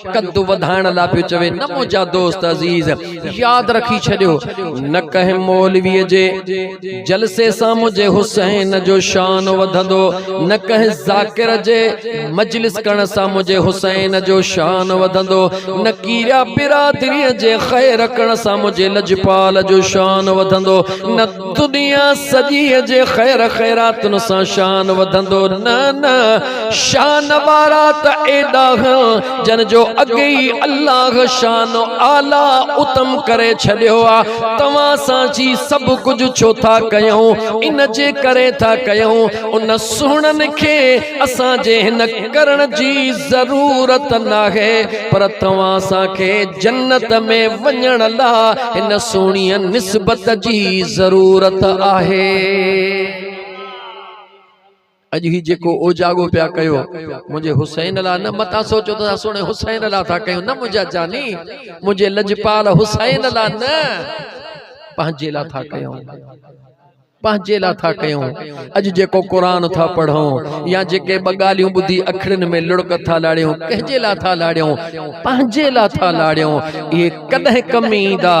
कद वधाइण ला पियो चवे न मुंहिंजा दोस्त अज़ीज़ याद रखी छॾियो न कंहिं मौलवीअ जे जलसे सां मुंहिंजे हुसैन जो शान वधंदो न कंहिं ज़ाकिर जे मजलिस करण सां मुंहिंजे हुसैन जो शान वधंदो न कीरा बिरादरीअ जे ख़ैर करण सां मुंहिंजे लजपाल जो शान वधंदो न दुनिया सॼीअ जे ख़ैर ख़ैरातुनि सां शान वधंदो न न शान वारा त एॾा जन जो अॻे ई अल्लाह शान आला उत्तम करे छॾियो आहे तव्हां सां जी सभु कुझु छो था कयूं इन जे करे था कयूं उन सुहिणनि खे असांजे हिन करण जी ज़रूरत नाहे पर तव्हां असांखे जन्नत में वञण लाइ हिन सुहिणीअ निस्बत जी ज़रूरत आहे। अज ही जेको ओजागो पिया कयो मुझे हुसैन ला न मता सोचो तो सुने हुसैन ला था कयो न मुझा जानी मुझे लजपाल हुसैन ला न पंहिंजे ला था कयो पंहिंजे ला था कयो अज जेको कुरान था पढ़ो या जेके बगालियों बुद्धि अखड़न में लुड़क था लाड़ियो कहजे ला था लाड़ियो पंहिंजे ला था लाड़ियो ये कदह कमीदा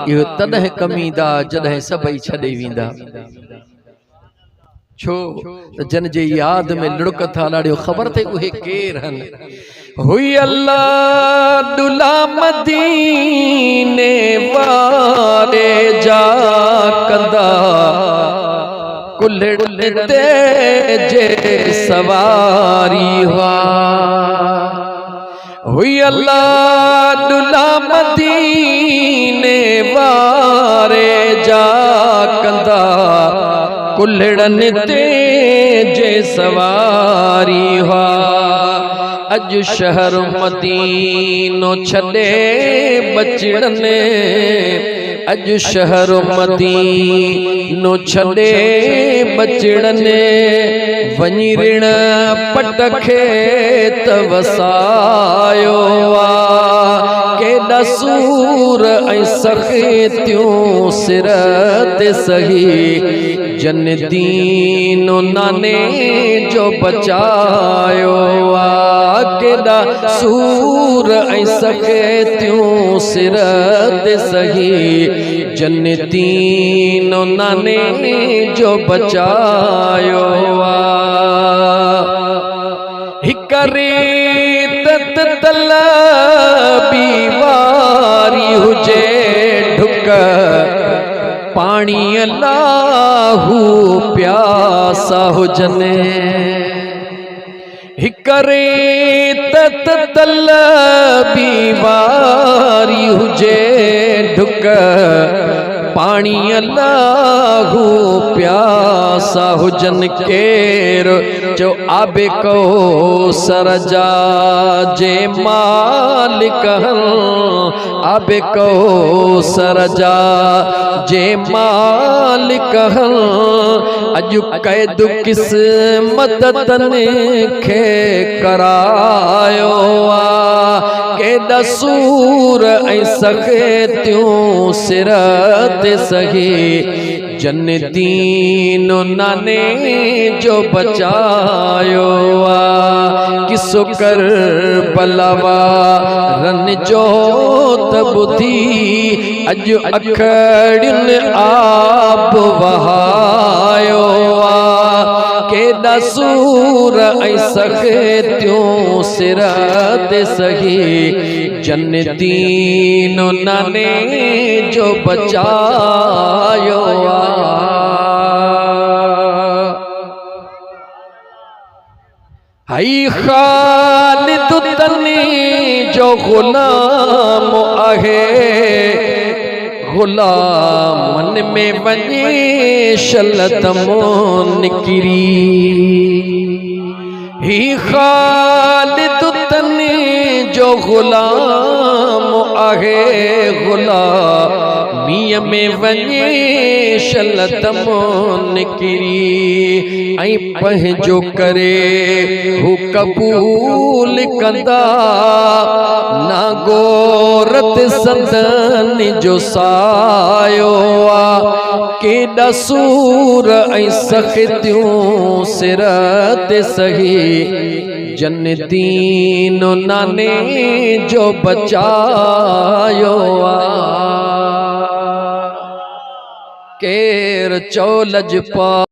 ये तदह कमीदा जदह सबई छड़े विंदा छो जन जे याद में लुड़क था लाड़ियो खबर थे उहे केर हन हुई अल्लाह दुला मदीने वारे जा कंदा कुल्हड़ ते जे सवारी हुआ हुई अल्लाह दुला मदीने वारे जा कंदा कुल्हड़न ते जे सवारी हुआ अज शहर मदीनो छड़े बचड़ने अज शहर मदीनो छड़े बचड़ने वञी ऋण पट खेत वसायो केॾा सूर ऐं सख़्तियूं सिर ते सही जन दीनो नाने जो बचायो केॾा सूर ऐं सख़्तियूं सिर ते सही जन दीनो नाने जो बचायो हिकरी तत तलबी वारी हुजे ढुक पानी अल्लाहू प्यासा हुजने हिकरे तत तलबी वारी हुजे ढुक पानी अल्लाहू प्यासा हुजन केर जो आबे को सरजा जे मालिक आबे को सरजा जे मालिक अजु कैद किस्मत तने खे करायो केॾा सूर ऐं सख़्तियूं सिर ते सही जन दीनो नाने जो बचायो किसो कर बलावा रन जो तबुधी अज अखड़िन आप वहायो केॾा सूर ऐं सख़्तियूं सिर ते सही जन दीनो नाने जो बचायो हई खालिद तनी जो गुलाम आहे गुलामन में वञे शलत मों निकिरी ही खालिद तनी जो गुलाम आहे गुलामीअ में वञे शलत मों निकिरी ऐं पंहिंजो करे हू कबूल कंदा ना गोरत संदन जो सायो केॾा सूर ऐं सख़्तियूं सिर ते सही जन्नतीन नाने जो बचायो केर चौलज पा